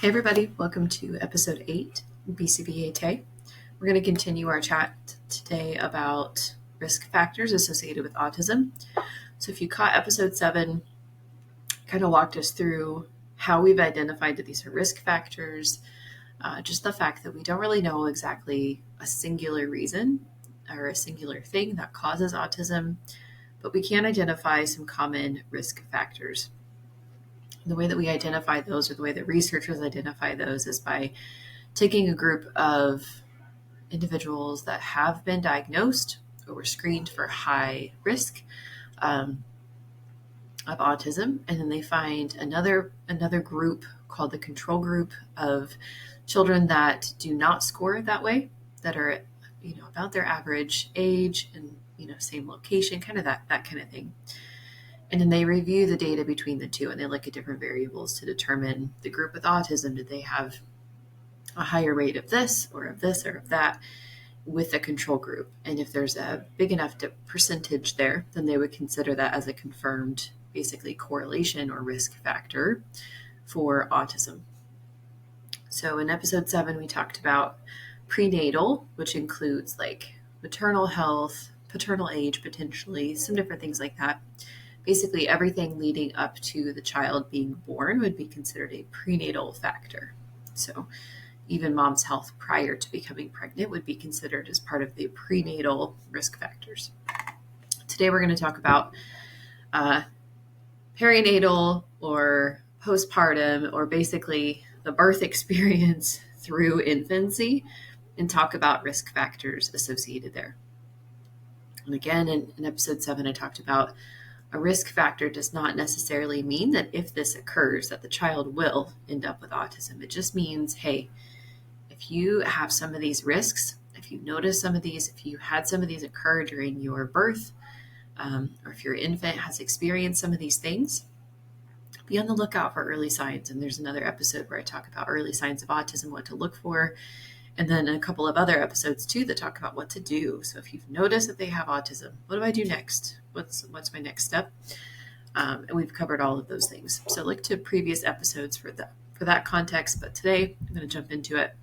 Hey everybody, welcome to episode 8, BCBA Tay. We're going to continue our chat today about risk factors associated with autism. So if you caught episode 7, kind of walked us through how we've identified that these are risk factors, just the fact that we don't really know exactly a singular reason or a singular thing that causes autism, but we can identify some common risk factors. The way that we identify those, or the way that researchers identify those, is by taking a group of individuals that have been diagnosed or were screened for high risk of autism, and then they find another group called the control group of children that do not score that way, that are about their average age and same location, kind of that kind of thing. And then they review the data between the two, and they look at different variables to determine the group with autism. Did they have a higher rate of this or of this or of that with the control group? And if there's a big enough percentage there, then they would consider that as a confirmed, basically, correlation or risk factor for autism. So in episode 7, we talked about prenatal, which includes like maternal health, paternal age, potentially, some different things like that. Basically, everything leading up to the child being born would be considered a prenatal factor. So even mom's health prior to becoming pregnant would be considered as part of the prenatal risk factors. Today, we're going to talk about perinatal or postpartum, or basically the birth experience through infancy, and talk about risk factors associated there. And again, in episode 7, I talked about a risk factor does not necessarily mean that if this occurs, that the child will end up with autism. It just means, hey, if you have some of these risks, if you notice some of these, if you had some of these occur during your birth, or if your infant has experienced some of these things, be on the lookout for early signs. And there's another episode where I talk about early signs of autism, what to look for, and then a couple of other episodes too that talk about what to do. So if you've noticed that they have autism, what do I do next? What's my next step? And we've covered all of those things. So look to previous episodes for that context. But today I'm going to jump into it.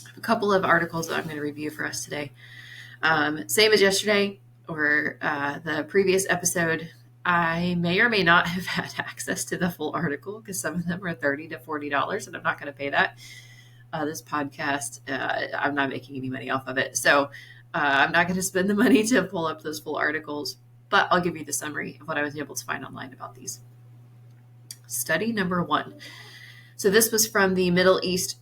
I have a couple of articles that I'm going to review for us today. Same as yesterday or the previous episode. I may or may not have had access to the full article because some of them are $30 to $40, and I'm not going to pay that. This podcast, I'm not making any money off of it. So I'm not going to spend the money to pull up those full articles, but I'll give you the summary of what I was able to find online about these. Study number 1. So this was from the Middle East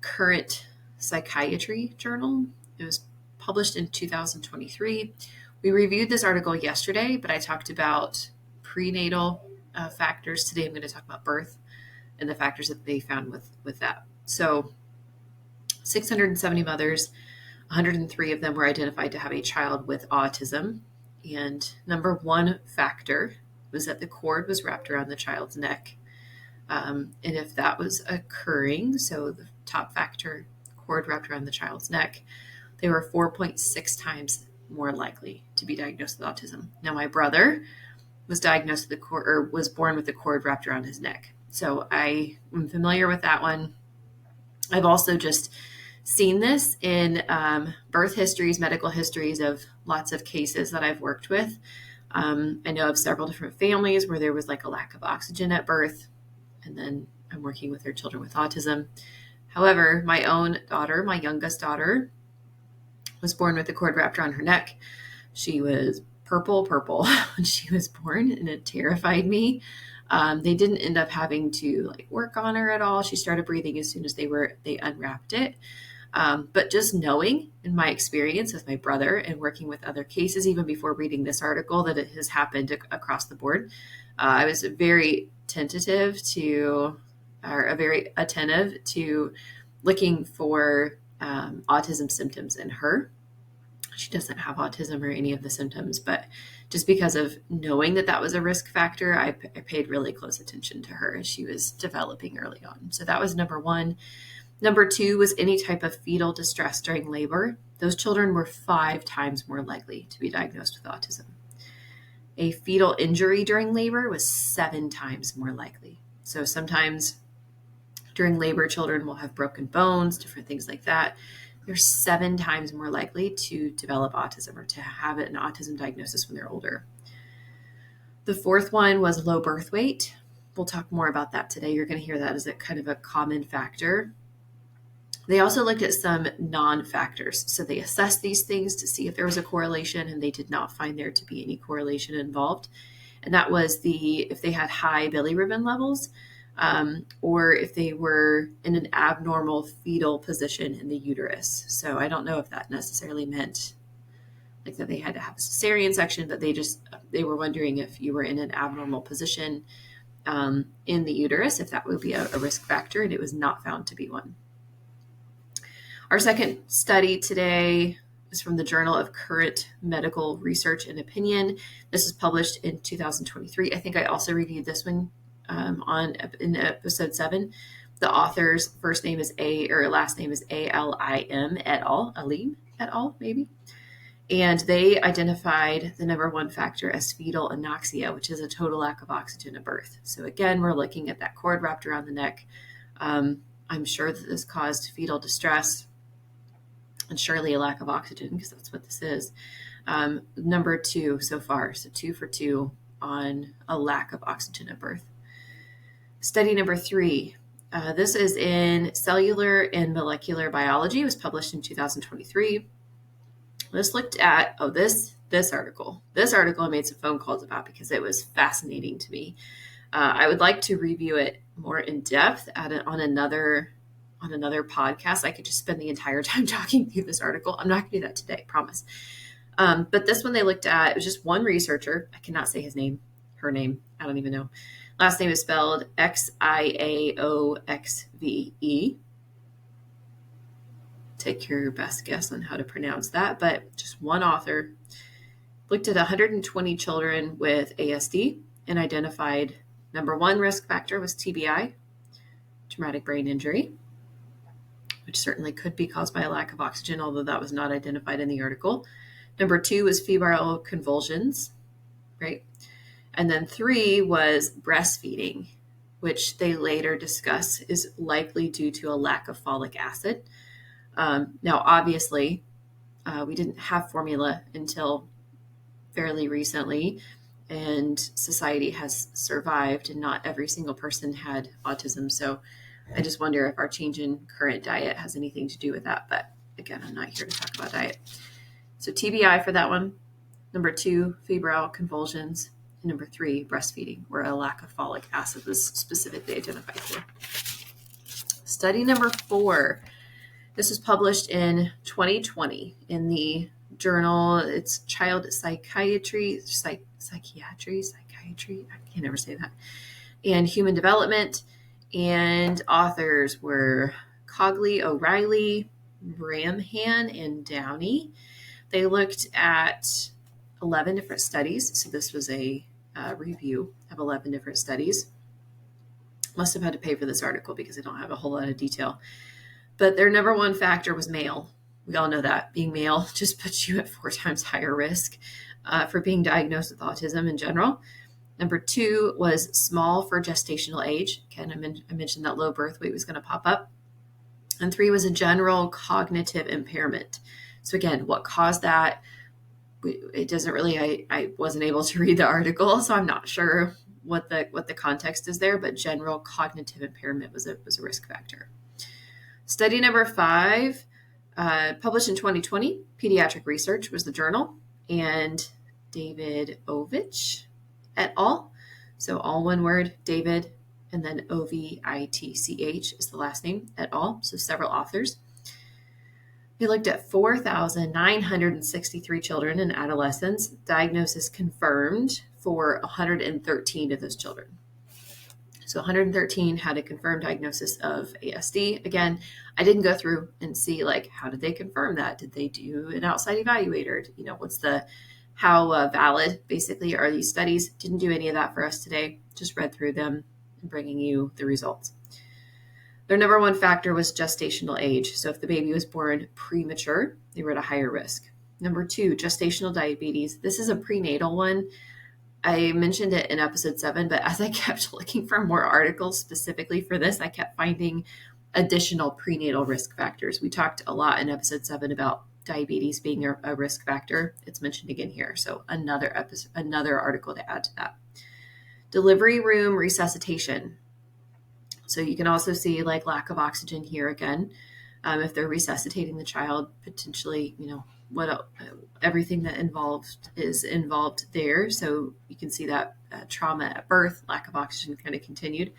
Current Psychiatry Journal. It was published in 2023. We reviewed this article yesterday, but I talked about prenatal factors. Today I'm going to talk about birth and the factors that they found with that. So 670 mothers, 103 of them were identified to have a child with autism. And number 1 factor was that the cord was wrapped around the child's neck. And if that was occurring, so the top factor, cord wrapped around the child's neck, they were 4.6 times more likely to be diagnosed with autism. Now, my brother was diagnosed with was born with the cord wrapped around his neck. So I am familiar with that one. I've also just seen this in birth histories, medical histories of lots of cases that I've worked with. I know of several different families where there was like a lack of oxygen at birth, and then I'm working with their children with autism. However, my own daughter, my youngest daughter, was born with the cord wrapped around her neck. She was purple when she was born, and it terrified me. They didn't end up having to work on her at all. She started breathing as soon as they unwrapped it. But just knowing, in my experience with my brother and working with other cases, even before reading this article, that it has happened across the board, I was very very attentive to looking for autism symptoms in her. She doesn't have autism or any of the symptoms, but just because of knowing that was a risk factor, I paid really close attention to her as she was developing early on. So that was number 1. Number 2 was any type of fetal distress during labor. Those children were 5 times more likely to be diagnosed with autism. A fetal injury during labor was 7 times more likely. So sometimes During labor, children will have broken bones, different things like that. They're 7 times more likely to develop autism or to have an autism diagnosis when they're older. The fourth one was low birth weight. We'll talk more about that today. You're going to hear that as a kind of a common factor. They also looked at some non-factors. So they assessed these things to see if there was a correlation, and they did not find there to be any correlation involved. And that was if they had high bilirubin levels, or if they were in an abnormal fetal position in the uterus. So I don't know if that necessarily meant like that they had to have a cesarean section, but they were wondering if you were in an abnormal position in the uterus, if that would be a risk factor, and it was not found to be one. Our second study today is from the Journal of Current Medical Research and Opinion. This is published in 2023. I think I also reviewed this one in episode 7. The author's first name is last name is Alim et al. Alim et al. Maybe. And they identified the number one factor as fetal anoxia, which is a total lack of oxygen at birth. So again, we're looking at that cord wrapped around the neck. I'm sure that this caused fetal distress and surely a lack of oxygen, because that's what this is. Number 2 so far. So 2 for 2 on a lack of oxygen at birth. Study number 3. This is in Cellular and Molecular Biology. It was published in 2023. This looked at, this article. This article I made some phone calls about because it was fascinating to me. I would like to review it more in depth on another podcast. I could just spend the entire time talking through this article. I'm not going to do that today, promise. But this one they looked at, it was just one researcher. I cannot say his name, her name. I don't even know. Last name is spelled Xiaoxve. Take your best guess on how to pronounce that, but just one author looked at 120 children with ASD and identified number 1 risk factor was TBI, traumatic brain injury, which certainly could be caused by a lack of oxygen, although that was not identified in the article. Number 2 was febrile convulsions, right? And then 3 was breastfeeding, which they later discuss is likely due to a lack of folic acid. Now, obviously, we didn't have formula until fairly recently, and society has survived, and not every single person had autism. So I just wonder if our change in current diet has anything to do with that. But again, I'm not here to talk about diet. So TBI for that one. Number 2, febrile convulsions. And number 3, breastfeeding, where a lack of folic acid was specifically identified for. Study number 4. This was published in 2020 in the journal. It's Child Psychiatry. I can never say that. And Human Development. And authors were Cogley, O'Reilly, Bramhan, and Downey. They looked at 11 different studies. So this was a review of 11 different studies. Must have had to pay for this article because I don't have a whole lot of detail. But their number 1 factor was male. We all know that being male just puts you at 4 times higher risk for being diagnosed with autism in general. Number 2 was small for gestational age. Again, I mentioned that low birth weight was going to pop up. And 3 was a general cognitive impairment. So again, what caused that? It doesn't really, I wasn't able to read the article, so I'm not sure what the context is there, but general cognitive impairment was a risk factor. Study number 5, published in 2020, Pediatric Research was the journal, and David Ovich et al. So all one word, David, and then Ovitch is the last name, et al. So several authors. They looked at 4,963 children and adolescents, diagnosis confirmed for 113 of those children. So 113 had a confirmed diagnosis of ASD. Again, I didn't go through and see how did they confirm that? Did they do an outside evaluator? How valid basically are these studies? Didn't do any of that for us today. Just read through them and bringing you the results. Their number 1 factor was gestational age. So if the baby was born premature, they were at a higher risk. Number 2, gestational diabetes. This is a prenatal one. I mentioned it in episode 7, but as I kept looking for more articles specifically for this, I kept finding additional prenatal risk factors. We talked a lot in episode 7 about diabetes being a risk factor. It's mentioned again here. So another article to add to that. Delivery room resuscitation. So you can also see like lack of oxygen here again. If they're resuscitating the child, potentially, what everything that is involved there. So you can see that trauma at birth, lack of oxygen kind of continued.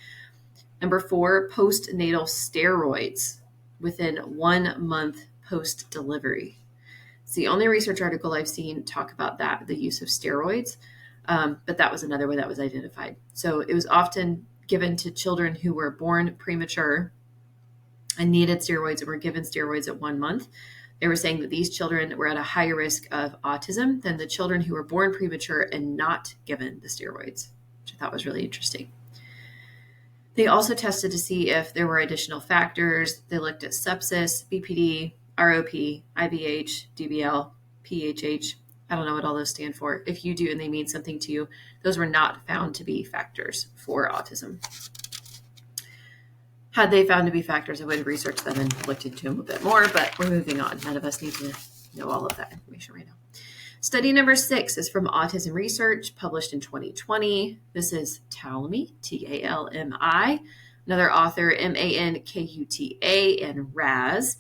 Number 4, postnatal steroids within 1 month post-delivery. It's the only research article I've seen talk about that, the use of steroids. But that was another one that was identified. So it was often given to children who were born premature and needed steroids and were given steroids at 1 month. They were saying that these children were at a higher risk of autism than the children who were born premature and not given the steroids, which I thought was really interesting. They also tested to see if there were additional factors. They looked at sepsis, BPD, ROP, IBH, DBL, PHH. I don't know what all those stand for. If you do and they mean something to you, those were not found to be factors for autism. Had they found to be factors, I would have researched them and looked into them a bit more, but we're moving on. None of us need to know all of that information right now. Study number 6 is from Autism Research, published in 2020. This is Talmi, Talmi, another author, Mankuta, and Raz.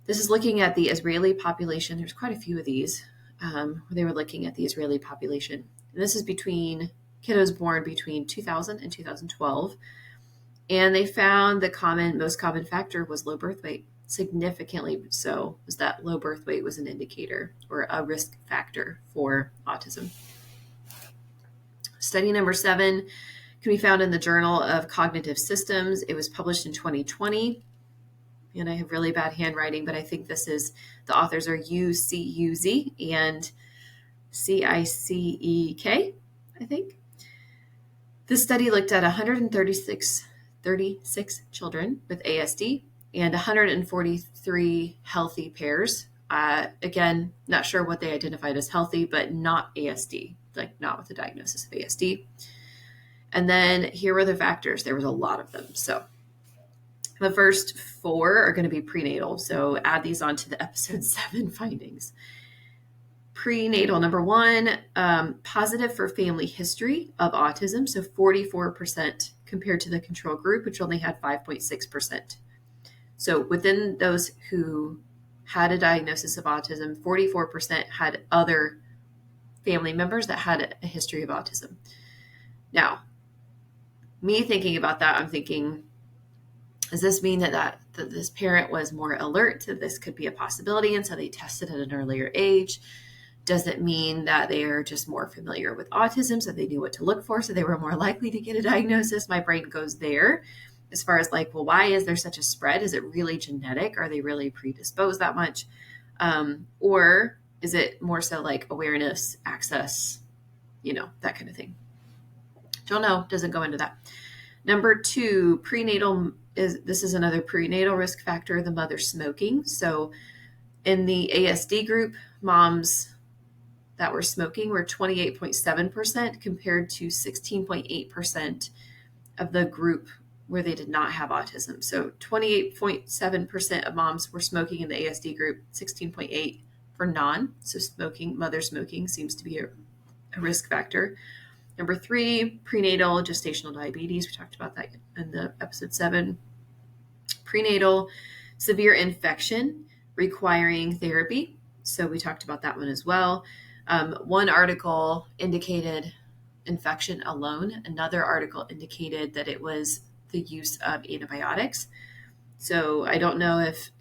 This is looking at the Israeli population. There's quite a few of these. They were looking at the Israeli population. And this is between kiddos born between 2000 and 2012. And they found the most common factor was low birth weight. Significantly so, was that low birth weight was an indicator or a risk factor for autism. Study number 7 can be found in the Journal of Cognitive Systems. It was published in 2020. And I have really bad handwriting, but I think the authors are UCUZ and CICEK, I think. This study looked at 136 children with ASD and 143 healthy pairs. Again, not sure what they identified as healthy, but not ASD, like not with the diagnosis of ASD. And then here were the factors. There was a lot of them. So the first 4 are going to be prenatal. So add these on to the episode 7 findings. Prenatal, number 1, positive for family history of autism. So 44% compared to the control group, which only had 5.6%. So within those who had a diagnosis of autism, 44% had other family members that had a history of autism. Now, me thinking about that, I'm thinking, does this mean that this parent was more alert to this could be a possibility, and so they tested at an earlier age? Does it mean that they are just more familiar with autism, so they knew what to look for, so they were more likely to get a diagnosis? My brain goes there as far as like, well, why is there such a spread? Is it really genetic? Are they really predisposed that much? Or is it more so like awareness, access, that kind of thing? Don't know. Doesn't go into that. Number 2, prenatal this is another prenatal risk factor, the mother smoking. So in the ASD group, moms that were smoking were 28.7% compared to 16.8% of the group where they did not have autism. So 28.7% of moms were smoking in the ASD group, 16.8% for non. So mother smoking seems to be a risk factor. Number 3, prenatal gestational diabetes. We talked about that in the episode 7. Prenatal severe infection requiring therapy. So we talked about that one as well. One article indicated infection alone. Another article indicated that it was the use of antibiotics. So I don't know if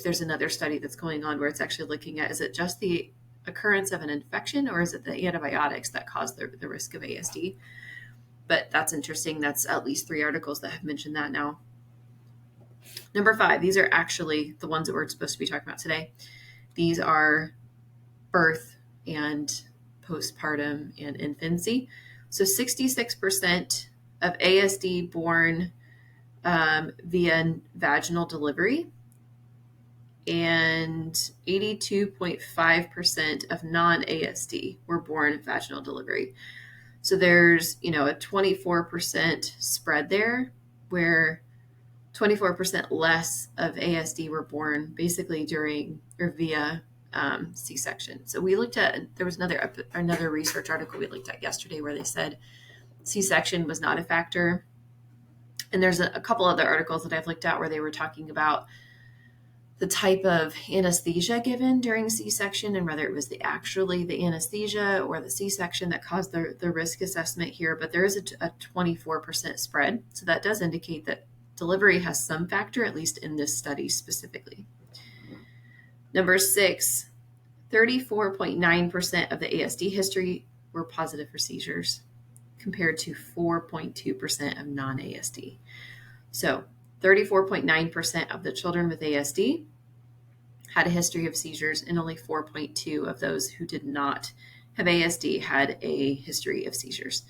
there's another study that's going on where it's actually looking at, is it just the occurrence of an infection or is it the antibiotics that cause the risk of ASD? But that's interesting. That's at least 3 articles that have mentioned that now. Number 5, these are actually the ones that we're supposed to be talking about today. These are birth and postpartum and infancy. So 66% of ASD born via vaginal delivery and 82.5% of non-ASD were born vaginal delivery. So there's, a 24% spread there, where 24% less of ASD were born basically during or via C-section. So we looked at, there was another research article we looked at yesterday where they said C-section was not a factor. And there's a couple other articles that I've looked at where they were talking about the type of anesthesia given during C-section and whether it was the anesthesia or the C-section that caused the risk assessment here. But there is a 24% spread. So that does indicate that delivery has some factor, at least in this study specifically. Number 6, 34.9% of the ASD history were positive for seizures, compared to 4.2% of non-ASD. So 34.9% of the children with ASD had a history of seizures, and only 4.2 of those who did not have ASD had a history of seizures.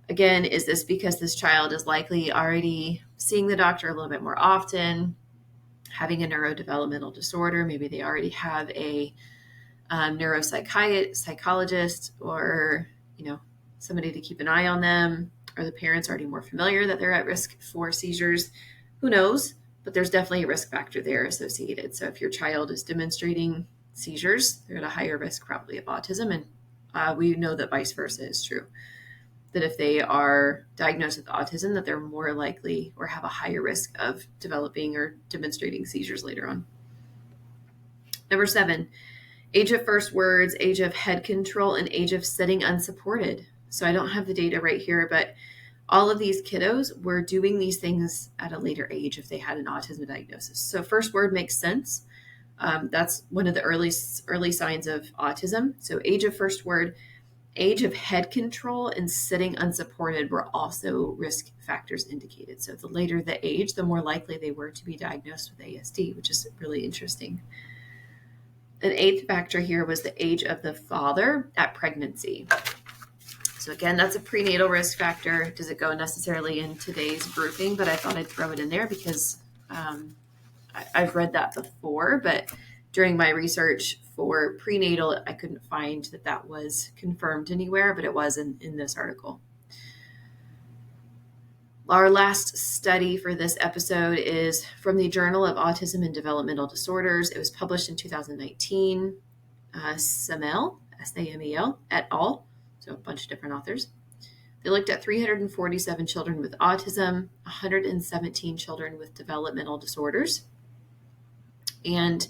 Again, is this because this child is likely already seeing the doctor a little bit more often, having a neurodevelopmental disorder? Maybe they already have a neuropsychologist or, somebody to keep an eye on them, or the parents already more familiar that they're at risk for seizures. Who knows? But there's definitely a risk factor there associated. So if your child is demonstrating seizures, they're at a higher risk probably of autism. And we know that vice versa is true. That if they are diagnosed with autism, that they're more likely or have a higher risk of developing or demonstrating seizures later on. Number 7, age of first words, age of head control, and age of sitting unsupported. So I don't have the data right here, but all of these kiddos were doing these things at a later age if they had an autism diagnosis. So first word makes sense. That's one of the early signs of autism. So age of first word, age of head control, and sitting unsupported were also risk factors indicated. So the later the age, the more likely they were to be diagnosed with ASD, which is really interesting. An 8th factor here was the age of the father at pregnancy. So again, that's a prenatal risk factor. Does it go necessarily in today's grouping? But I thought I'd throw it in there because I've read that before, but during my research for prenatal, I couldn't find that was confirmed anywhere, but it was in this article. Our last study for this episode is from the Journal of Autism and Developmental Disorders. It was published in 2019. Samel, Samel, et al., so a bunch of different authors. They looked at 347 children with autism, 117 children with developmental disorders, and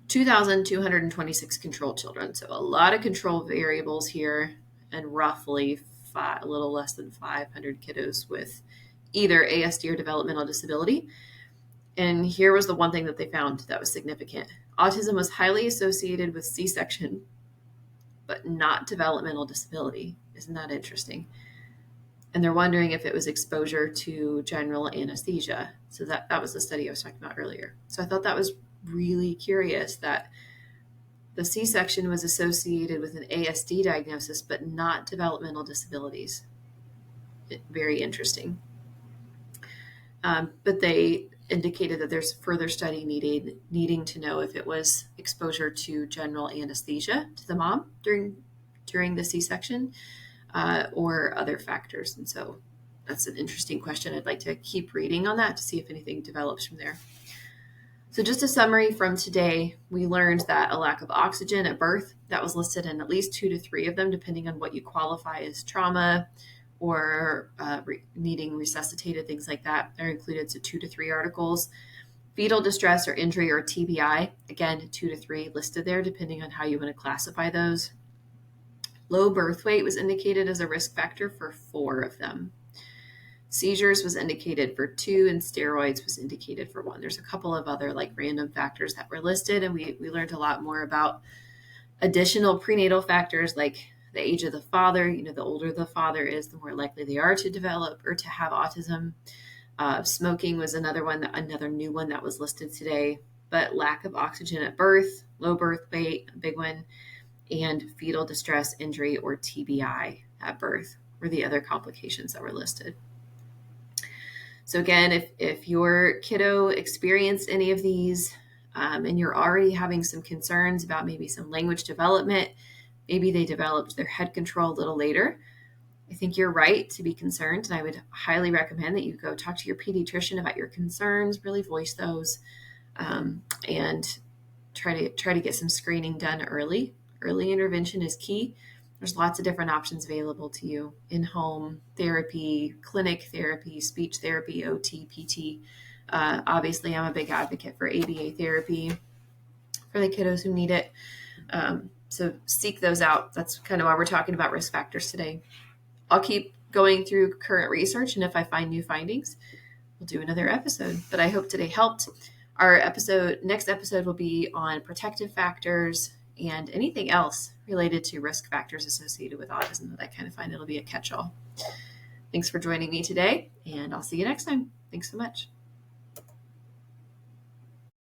2,226 control children. So a lot of control variables here, and roughly a little less than 500 kiddos with either ASD or developmental disability. And here was the one thing that they found that was significant. Autism was highly associated with C-section, but not developmental disability. Isn't that interesting? And they're wondering if it was exposure to general anesthesia. So that was the study I was talking about earlier. So I thought that was really curious that the C-section was associated with an ASD diagnosis, but not developmental disabilities. Very interesting. But they indicated that there's further study needing to know if it was exposure to general anesthesia to the mom during the C-section or other factors. And so that's an interesting question. I'd like to keep reading on that to see if anything develops from there. So just a summary from today, we learned that a lack of oxygen at birth, that was listed in at least 2 to 3 of them, depending on what you qualify as trauma or needing resuscitated, things like that are included. So 2 to 3 articles. Fetal distress or injury or TBI, again, 2 to 3 listed there, depending on how you want to classify those. Low birth weight was indicated as a risk factor for 4 of them. Seizures was indicated for 2, and steroids was indicated for 1. There's a couple of other random factors that were listed, and we learned a lot more about additional prenatal factors like the age of the father. The older the father is, the more likely they are to develop or to have autism. Smoking was another new one that was listed today, but lack of oxygen at birth, low birth weight, a big one, and fetal distress, injury, or TBI at birth were the other complications that were listed. So again, if your kiddo experienced any of these and you're already having some concerns about maybe some language development, maybe they developed their head control a little later, I think you're right to be concerned, and I would highly recommend that you go talk to your pediatrician about your concerns, really voice those, and try to get some screening done early. Early intervention is key. There's lots of different options available to you: in-home therapy, clinic therapy, speech therapy, OT, PT. Obviously, I'm a big advocate for ABA therapy for the kiddos who need it. So seek those out. That's kind of why we're talking about risk factors today. I'll keep going through current research, and if I find new findings, we'll do another episode. But I hope today helped. Our next episode will be on protective factors and anything else related to risk factors associated with autism that I kind of find it'll be a catch-all. Thanks for joining me today, and I'll see you next time. Thanks so much.